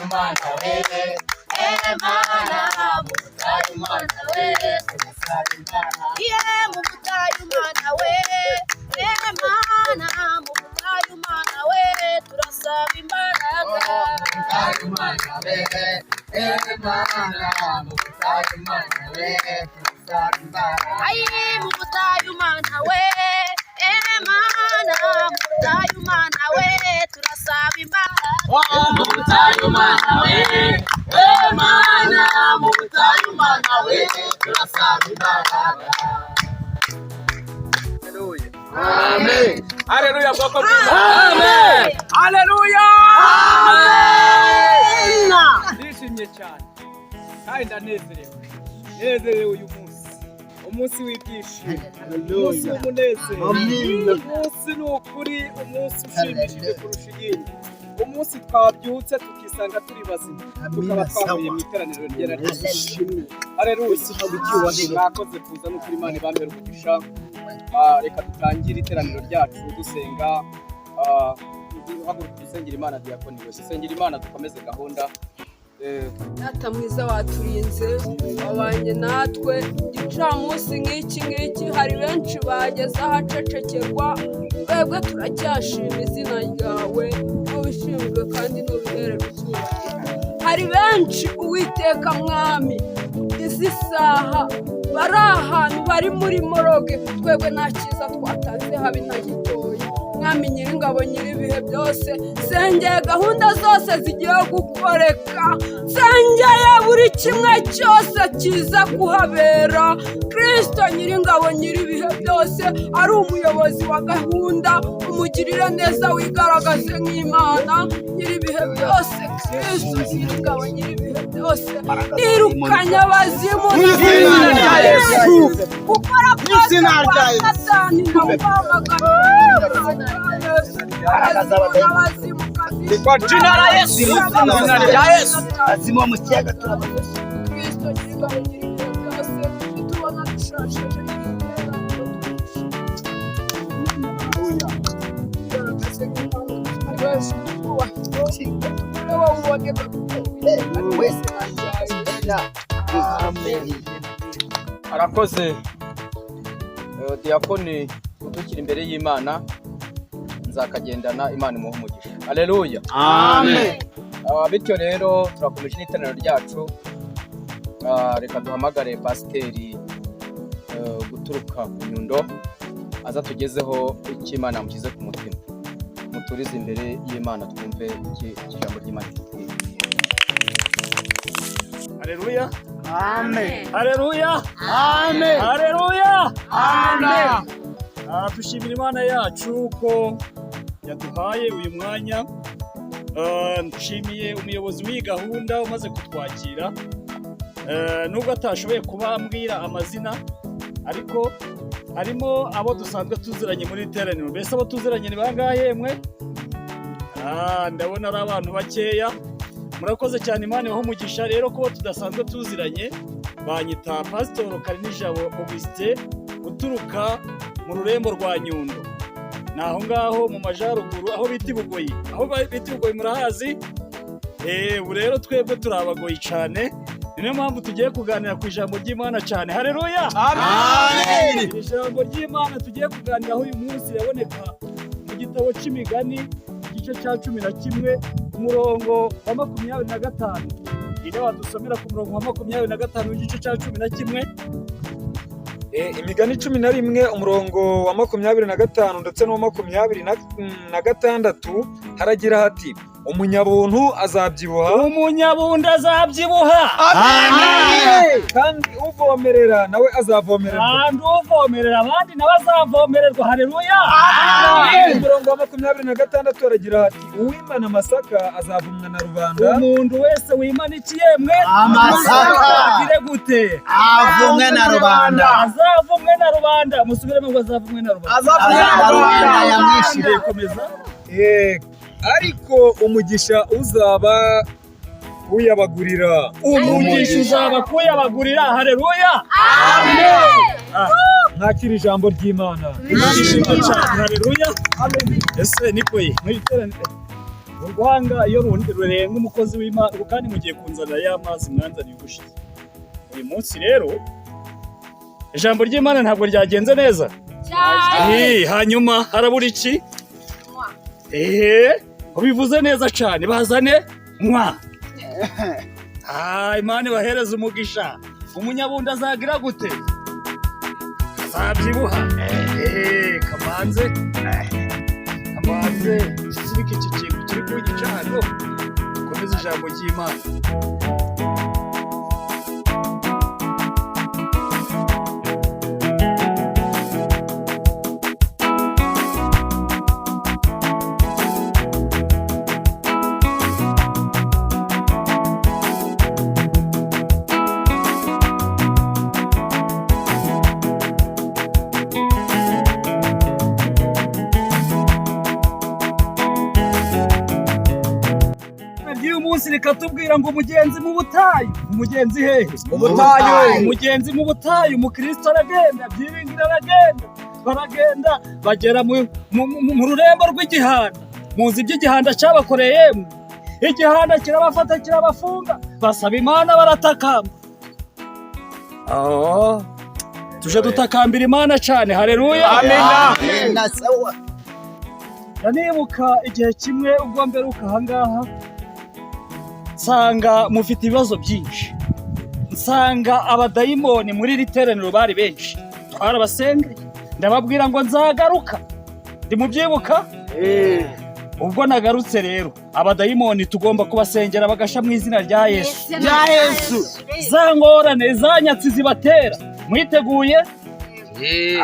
umana we Mana mu butayu umana we turasaba imbaraga mu butayu umana we Mana mu butayu umana we turasaba imbaraga umana we Mana mu butayu umana we turasaba imbaraga mu butayu umana we Mana mu butayu umana we turasaba imbaraga mu butayu umana we Mana mu butayu umana we turasaba imbaraga. Amen. Haleluya bwoko bw'Imana. Amen. Haleluya. Amen. Ndishimye cyane kandi ndanezerewe uyu umunsi w'ibyishimo, umunsi w'umunezero, umunsi ni ukuri, umunsi ushimishije kurusha iyindi, umunsi twabyutse tukisanga turi bazima, tukaba twahuye mu iteraniro ryera ry'ishimwe. Haleluya. Mwakoze kuza n'ukuri Imana ibambere umugisha. Reka dutangire iteraniro ryacu dusenga, duhaguruka dusengera Imana diakoni wese. Dusengera Imana dukomeze gahunda. Data mwiza waturinze, wabanye natwe igicamunsi nk'iki hari benshi bageze ahacecekerwa, twebwe turacyashima izina ryawe n'ubishinzwe kandi n'ubiherera icyubahiro. Hari benshi Uwiteka Mwami izi saha bari ahantu bari muri moroge, twebwe nta cyiza twatanze habe na gitoya. Mwami Nyiringabo Nyiribihe byose, sengeye gahunda zose zigiye gukoreka, sengeye buri kimwe cyose kiza kuhabera. Kristo Nyiringabo Nyiribihe byose ari umuyobozi wa gahunda, umugirire neza wigaragaze nk'Imana Nyiribihe byose. Kristo Nyiringabo Nyiribihe byose, nirukanye abazimu n'izina rya Yesu, gukora n'izina rya Yesu, Satani ndamwamagana Kwa jina la Yesu, jina la Yesu, azimo mu kiyaga turabaza. Kristo Nyiringabo Nyiribihe byose, tubona dushashaje arakoze diakoni udukira imbere y'Imana, nzakagendana Imana imuhe umugisha. Haleluya. Amen. Bityo rero turakomeje n'iteraniro ryacu. Reka duhamagare Pasiteri guturuka ku Nyundo aza tugezeho icyo Imana yamushyize ku mutima. Muturize imbere y'Imana twumve ijambo ry'Imana. Haleluya. Amen. Haleluya. Amen. Haleluya. Amen. Dushimira Imana yacu ko yaduhaye uyu mwanya. Nshimiye umuyobozi w'iyi gahunda umaze kutwakira, nubwo atashoboye kubambwira amazina, ariko harimo abo dusanzwe tuziranye muri iteraniro. Mbese abo tuziranye ni bangahe mwe? Ndabona ari abantu bakeya. Murakoze cyane, Imana ibahe umugisha. Rero kuba tudasanzwe tuziranye, banyita Pasteur Karinijabo Augustin uturuka mu rurembo rwa Nyundo, naho ngaho mu majaruguru aho bita Umugoyi. Aho bita Umugoyi murahazi? Ubu rero twebwe turabagoyi cyane, niyo mpamvu tugiye kuganira ku ijambo ry'Imana cyane. Haleluya. Amen. Ijambo ry'Imana tugiye kuganiraho uyu munsi riraboneka mu gitabo cy'Imigani igice cya 11 umurongo wa 25. Ino wadusomera ku murongo wa 25 w'igice cya 11. Imigani 11 umurongo wa 25 ndetse no 26 haragira hati umunyabuntu azabyibuha, umunyabuntu azabyibuha. Amen. kandi uvomerera nawe azavomererwa, kandi uvomerera abandi nawe azavomererwa. Haleluya. umurongo wa 26 haragira hati uwimana amasaka azavumwa na rubanda, umuntu wese wimana ikiyemwe amasaka agire gute? avumwe na rubanda. Azavumwe na rubanda. Musubiremo ngo azavumwe na rubanda. Azavumwe na rubanda yamwishire. Komeza. ariko umugisha uzaba kuyabagurira, umugisha uzaba kuyabagurira. Haleluya. Amen. Ntakiri ijambo ry'Imana. Haleluya. Ese niko ye mwiterane. urwanga iyo rurenga umukozi w'Imana kandi mugiye kunzanira ya mazi mwanzaniye ubushize. Uyu munsi rero ijambo ry'Imana ntabwo ryagenze neza. Hanyuma harabura iki? Ubivuze neza cyane, bazane mwa. Imana bahereza umugisha. Umunyabundi azagira gute? Azabyibuha. Kamanze iki kintu kiri ku gicano. Komeza ijambo ry'Imana. Rikatubwira ngo umugenzi mu butayu. Umugenzi hehe? Mu butayu. Umugenzi mu butayu. Umukristo aragenda, byiringira aragenda. Baragenda bagera mu rurembo rw'igihanda. Muzi iby'igihanda cyabakoreyemo. Igihanda kirabafata kirabafunga. Basaba Imana baratakamba. Tuje dutakambira Imana cyane. Haleluya. Amen. Ndanibuka igihe kimwe ubwo mberuka ahangaha nsanga mufite ibibazo byinshi, nsanga abadayimoni muri iri teraniro bari benshi, twarabasengeye ndababwira ngo nzagaruka, ndimubyibuka. Ubwo nagarutse rero abadayimoni tugomba kubasengera bagasha mu izina rya Yesu. Za ngorane zanyatsi zibatera mwiteguye,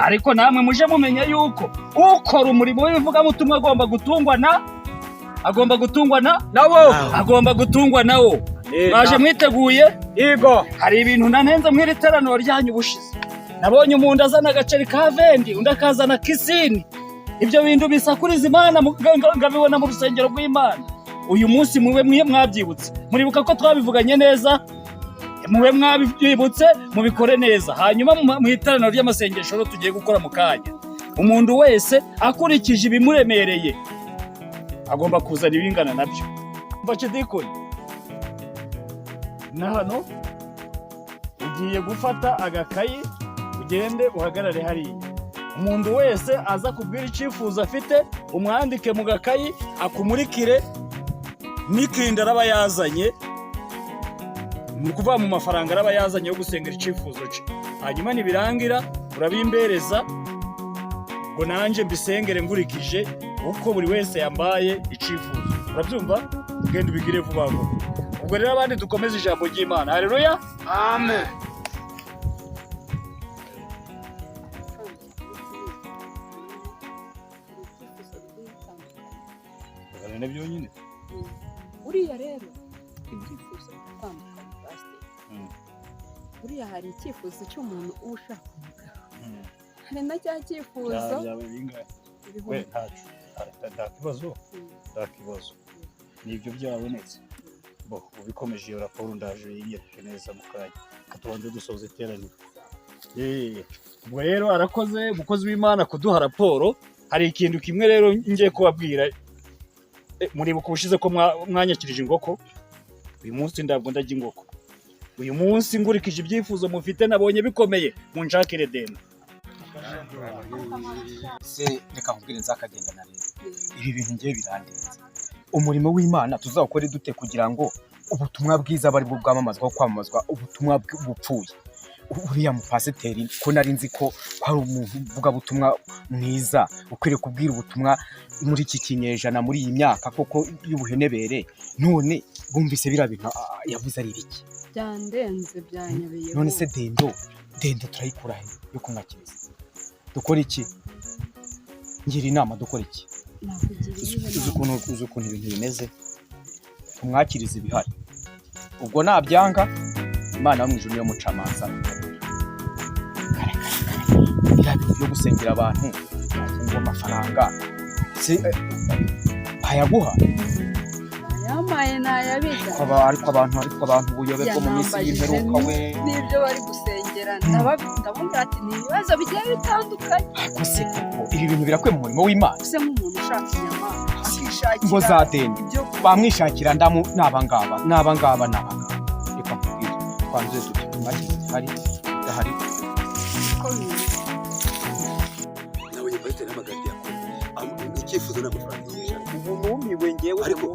ariko namwe muje mumenya yuko ukora umurimo w'ivugabutumwa agomba gutungwa nawo. Baje mwiteguye? Yego. Hari ibintu nanenze mw'iri teraniro ryanyu bushize. Nabonye umuntu azana agaceri ka vendi, undi akazana kisini. Ibyo bintu bisakuriza Imana ngabibona mu rusengero rw'Imana. Uyu munsi mube mwabyibutse. Muribuka ko twabivuganye neza? Mube mwabyibutse mubikore neza. Hanyuma mu iteraniro ry'amasengesho tugiye gukora mu kanya. Umuntu wese akurikije ibimuremereye agomba kuzana ibingana nabyo. Mbakidikoni na hano ugiye gufata agakayi ugende uhagarare hariya. Umuntu wese aza kubwira icyifuzo afite umwandike mu gakayi akumurikire n'ikindi araba yazanye, ni ukuvuga mu mafaranga araba yazanye yo gusengera icyifuzo cye. Hanyuma nibirangira urabimbereza ngo nanjye mbisengere ngurikije uko buri wese yambaye icyifuzo. Urabyumva? Ugenda ubigire vuba vuba. Ubwo rero abandi dukomeze ijambo ry'Imana. Haleluya. Amen. Ni byonyine. Uriya rero ibyifuzo bitandukanye Pasteur. Uriya hari icyifuzo cy'umuntu ushaka umugabo. Hari na cya cyifuzo. We nta kibazo. Nibyo byabonetse. Ubikomeje iyo raporo ndaje yiyereke neza mu kanya. Katubanze dusoze iteraniro. Ubwo rero arakoze umukozi w'Imana kuduha raporo. Hari ikintu kimwe rero ngiye kubabwira. Muribuka ubushize ko mwanyakirije ingoko. Uyu munsi ndabwo ndajya ingoko. Uyu munsi ngurikije ibyifuzo mufite nabonye bikomeye munshakire demo. Se reka nkubwire nzakagenda na rero. Ibi bintu ngiye birandenze. Umurimo w'Imana tuzawukore dute kugira ngo ubutumwa bwiza bari bwamamazwa kwamamazwa ubutumwa bupfuye. Uriya mupasiteri ko nari nzi ko hari umuntu uvuga butumwa mwiza ukwiriye kubwira ubutumwa muri iki kinyejana muri iyi myaka koko y'ubuhenebere, none bumvise bira bintu yavuze ari iki byandenze byanyobeye. None se dendo turayikura he yo kumwakiriza? Dukora iki? Ngira inama dukora iki? Uzi ukuntu ibintu bimeze, kumwakiriza ibihari. Ubwo nabyanga Imana yo mu ijuru niyo mucamanza. Yo gusengera abantu ngo amafaranga ayaguha yamaye nayabiga ariko abantu ubuyobe bwo mu minsi y'imperuka we n'ibyo bari gusengera ndabumva ati ni ibibazo bigiye bitandukanye. Ariko se koko ibi bintu birakwiye mu murimo w'Imana? Se nk'umuntu ushaka inyama akishakira ngo zadende ibyo bamwishakira ndamu nabangaba reka kubwira twanze tuti tumaki hari dahari nawe yibate n'amagambo yakora icyifuzo n'amafaranga y'ijana umumiwe ngewe ariko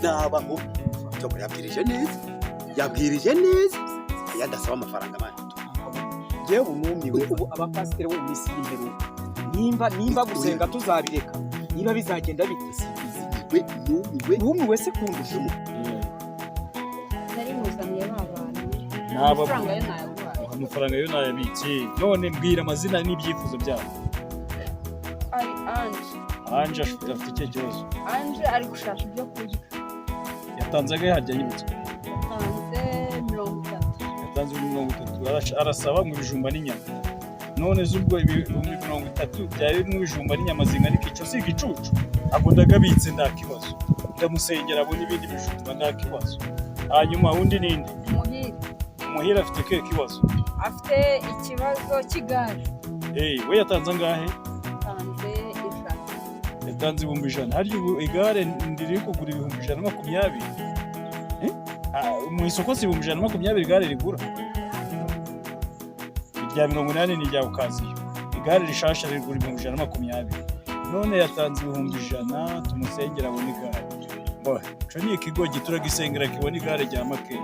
nabaho cyo yabwirije neza yadasaba amafaranga abandi ngewe umumiwe ubu abapasiteri bo mu misi y'imbere nimba gusenga tuzabireka niba bizagenda bite numiwe se kundusha nari muzaniye babana Naba amafaranga yo nayaguhaye amafaranga yo nayabitse none mbwira amazina n'ibyifuzo byabo. ari Anje Anje afite icyo kibazo. Anje ari gushaka ibyo kurya Yatanze agahe hajya yibutse. yatanze 30. Yatanze 30 arasaba ngo ibijumba n'inyama. None zubwo ibihumbi 30 byari n'ibijumba n'inyama zingana ikico si igicucu. Akunda gabitse nta kibazo. Ndamusengera abo n'ibindi bijumba nta kibazo. Hanyuma undi ninde? Umuhira afite ke kibazo. Afite ikibazo cy'igare. We yatanze angahe? Yatanze 100. Hari ubu igare ndiri kugura 120. Mu isoko si 120 igare rigura. Irya 80 ni rya ukaziyo. Igare rishasha rigura 120. None yatanze 100 tumusengera abone igare. Cyo ni ikigo gitura gisengera kibona igare rya makeya.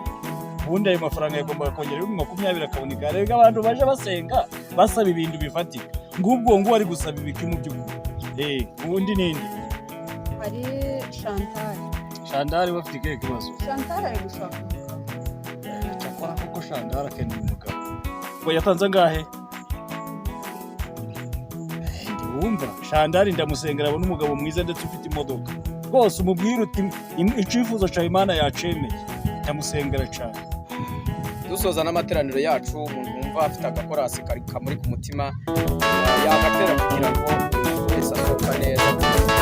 Ubundi ayo mafaranga yagombaga kongera 20 akabona igare. Rega abantu baje basenga basaba ibintu bifatika. Ngubwo ngo ari gusaba ibiki mu by'ukuri. Ubundi ninde? Hari Chantal. Chantal bafite ikihe kibazo? Chantal ari gushaka cyakora koko Chantal akeneye umugabo. Ngo yatanze angahe? Ndumva Chantal ndamusengera abone umugabo mwiza ndetse ufite imodoka. Rwose umubwira uti icifuzo cya Imana yacemeye. Ndamusengera cyane. Dusoza n'amateraniro yacu umuntu wumva afite agakorasi kamuri ku mutima yagatera kugira ngo wese asohoka neza.